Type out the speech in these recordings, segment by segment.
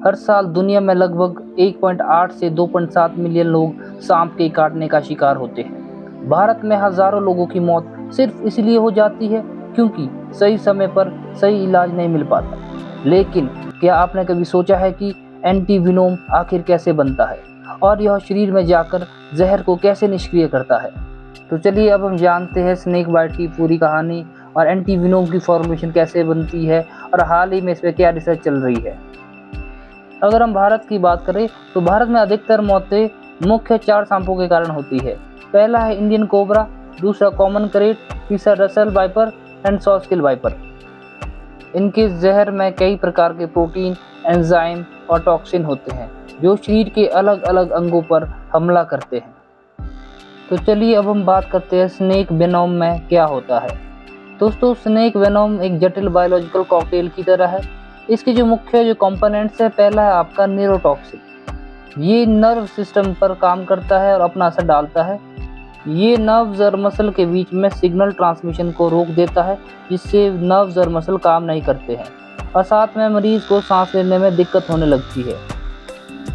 हर साल दुनिया में लगभग 1.8 से 2.7 मिलियन लोग सांप के काटने का शिकार होते हैं। भारत में हजारों लोगों की मौत सिर्फ इसलिए हो जाती है क्योंकि सही समय पर सही इलाज नहीं मिल पाता। लेकिन क्या आपने कभी सोचा है कि एंटीवेनोम आखिर कैसे बनता है और यह शरीर में जाकर जहर को कैसे निष्क्रिय करता है? तो चलिए अब हम जानते हैं स्नेक बाइट की पूरी कहानी और एंटीवेनोम की फॉर्मेशन कैसे बनती है और हाल ही में इस पर क्या रिसर्च चल रही है। अगर हम भारत की बात करें तो भारत में अधिकतर मौतें मुख्य 4 सांपों के कारण होती है। पहला है इंडियन कोबरा, दूसरा कॉमन करेट, तीसरा रसेल वाइपर एंड सॉस्किल वाइपर। इनके जहर में कई प्रकार के प्रोटीन, एंजाइम और टॉक्सिन होते हैं जो शरीर के अलग अलग अंगों पर हमला करते हैं। तो चलिए अब हम बात करते हैं स्नेक वेनोम में क्या होता है। दोस्तों, स्नेक वेनोम एक जटिल बायोलॉजिकल कॉकटेल की तरह है। इसके जो मुख्य कंपोनेंट्स है, पहला है आपका न्यूरोटॉक्सिन। ये नर्व सिस्टम पर काम करता है और अपना असर डालता है। ये नर्व्स और मसल के बीच में सिग्नल ट्रांसमिशन को रोक देता है, जिससे नर्व्स और मसल काम नहीं करते हैं और साथ में मरीज को सांस लेने में दिक्कत होने लगती है।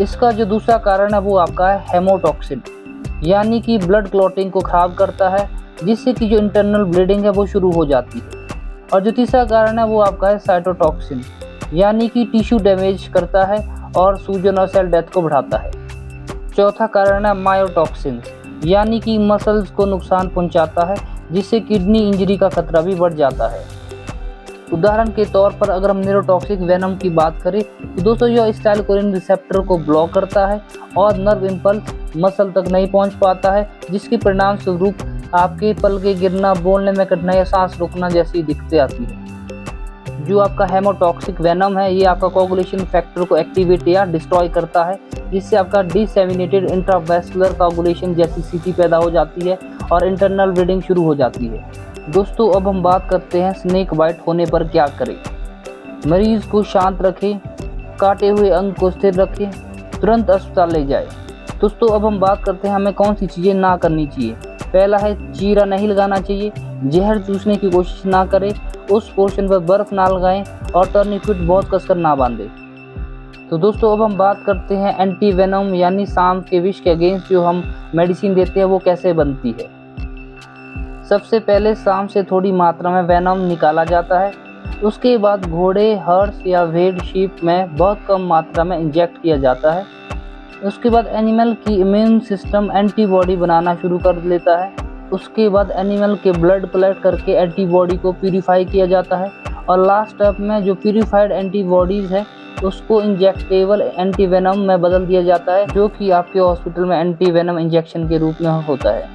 इसका जो दूसरा कारण है वो आपका है हेमोटॉक्सिन, यानी कि ब्लड क्लॉटिंग को खराब करता है, जिससे कि जो इंटरनल ब्लीडिंग है वो शुरू हो जाती है। और जो तीसरा कारण है वो आपका है साइटोटॉक्सिन, यानी कि टिश्यू डैमेज करता है और सूजन और सेल डेथ को बढ़ाता है। चौथा कारण है मायोटॉक्सिन, यानी कि मसल्स को नुकसान पहुंचाता है, जिससे किडनी इंजरी का खतरा भी बढ़ जाता है। उदाहरण के तौर पर अगर हम न्यूरोटॉक्सिक वेनम की बात करें तो दोस्तों यह एसिटाइलकोलिन रिसेप्टर को ब्लॉक करता है और नर्व इम्पल्स मसल तक नहीं पहुंच पाता है, जिसके परिणाम स्वरूप आपके पल के गिरना, बोलने में कठिनाई या सांस रुकना जैसी दिक्कतें आती है। जो आपका हेमोटॉक्सिक वेनम है ये आपका कोगुलेशन फैक्टर को एक्टिवेट या डिस्ट्रॉय करता है, जिससे आपका डिसेमिनेटेड इंट्रावेस्कुलर कोगुलेशन जैसी स्थिति पैदा हो जाती है और इंटरनल ब्लीडिंग शुरू हो जाती है। दोस्तों, अब हम बात करते हैं स्नेक बाइट होने पर क्या करें। मरीज को शांत रखें, काटे हुए अंग को स्थिर रखें, तुरंत अस्पताल ले जाएं। दोस्तों, अब हम बात करते हैं हमें कौन सी चीज़ें ना करनी चाहिए। पहला है चीरा नहीं लगाना चाहिए, जहर चूसने की कोशिश ना करें, उस पोर्शन पर बर्फ ना लगाएं और टर्निक्विट बहुत कसकर ना बांधें। तो दोस्तों, अब हम बात करते हैं एंटी वेनम यानी सांप के विष के अगेंस्ट जो हम मेडिसिन देते हैं वो कैसे बनती है। सबसे पहले सांप से थोड़ी मात्रा में वेनम निकाला जाता है। उसके बाद घोड़े, हर्स या भेड़, शीप में बहुत कम मात्रा में इंजेक्ट किया जाता है। उसके बाद एनिमल की इम्यून सिस्टम एंटीबॉडी बनाना शुरू कर लेता है। उसके बाद एनिमल के ब्लड कलेक्ट करके एंटीबॉडी को प्यूरिफाई किया जाता है और लास्ट स्टेप में जो प्यूरिफाइड एंटीबॉडीज़ है उसको इंजेक्टेबल एंटीवेनम में बदल दिया जाता है, जो कि आपके हॉस्पिटल में एंटीवेनम इंजेक्शन के रूप में होता है।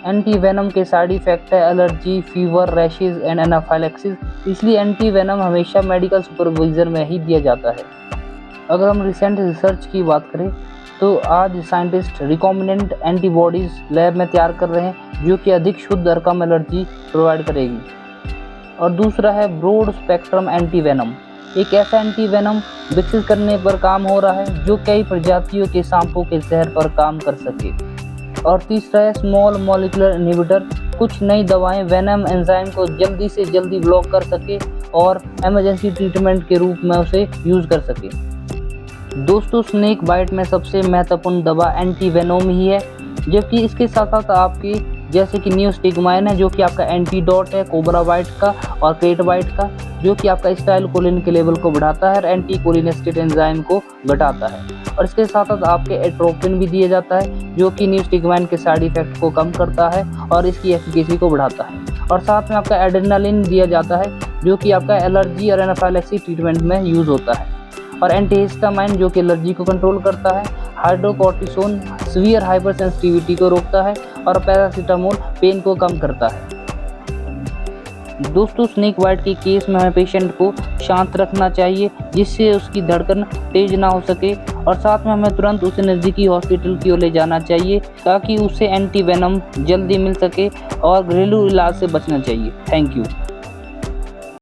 एंटीवेनम के साइड इफेक्ट है allergy, fever, rashes and anaphylaxis, इसलिए एंटीवेनम हमेशा मेडिकल सुपरविजन में ही दिया जाता है। अगर हम रिसेंट रिसर्च की बात करें तो आज साइंटिस्ट रिकॉम्बिनेंट एंटीबॉडीज़ लैब में तैयार कर रहे हैं जो कि अधिक शुद्ध और कम एलर्जी प्रोवाइड करेगी। और दूसरा है ब्रॉड स्पेक्ट्रम एंटीवेनम। एक ऐसा एंटीवेनम विकसित करने पर काम हो रहा है जो कई प्रजातियों के सांपों के जहर पर काम कर सके। और तीसरा है स्मॉल मॉलिक्यूलर इनहिबिटर। कुछ नई दवाएं वेनम एंजाइम को जल्दी से जल्दी ब्लॉक कर सके और इमरजेंसी ट्रीटमेंट के रूप में उसे यूज़ कर सके। दोस्तों, स्नेक बाइट में सबसे महत्वपूर्ण दवा एंटीवेनोम ही है, जबकि इसके साथ साथ आपकी जैसे कि नियोस्टिग्माइन है जो कि आपका एंटीडोट है कोबरा बाइट का और क्रेट बाइट का, जो कि आपका एसिटाइलकोलिन के लेवल को बढ़ाता है और एंटीकोलिनेस्टेट एंजाइम को घटाता है। और इसके साथ साथ आपके एट्रोपिन भी दिया जाता है जो कि नियोस्टिग्माइन के साइड इफेक्ट को कम करता है और इसकी एफिकेसी को बढ़ाता है। और साथ में आपका एड्रेनालिन दिया जाता है जो कि आपका एलर्जी और एनाफाइलैक्सिस ट्रीटमेंट में यूज़ होता है। और एंटीहिस्टामाइन जो कि एलर्जी को कंट्रोल करता है, हाइड्रोकोर्टिसोन सीवियर हाइपर सेंसिटिविटी को रोकता है और पैरासीटामोल पेन को कम करता है। दोस्तों, स्नेक बाइट के केस में हमें पेशेंट को शांत रखना चाहिए जिससे उसकी धड़कन तेज ना हो सके और साथ में हमें तुरंत उसे नज़दीकी हॉस्पिटल की ओर ले जाना चाहिए ताकि उसे एंटीवेनम जल्दी मिल सके और घरेलू इलाज से बचना चाहिए। Thank you.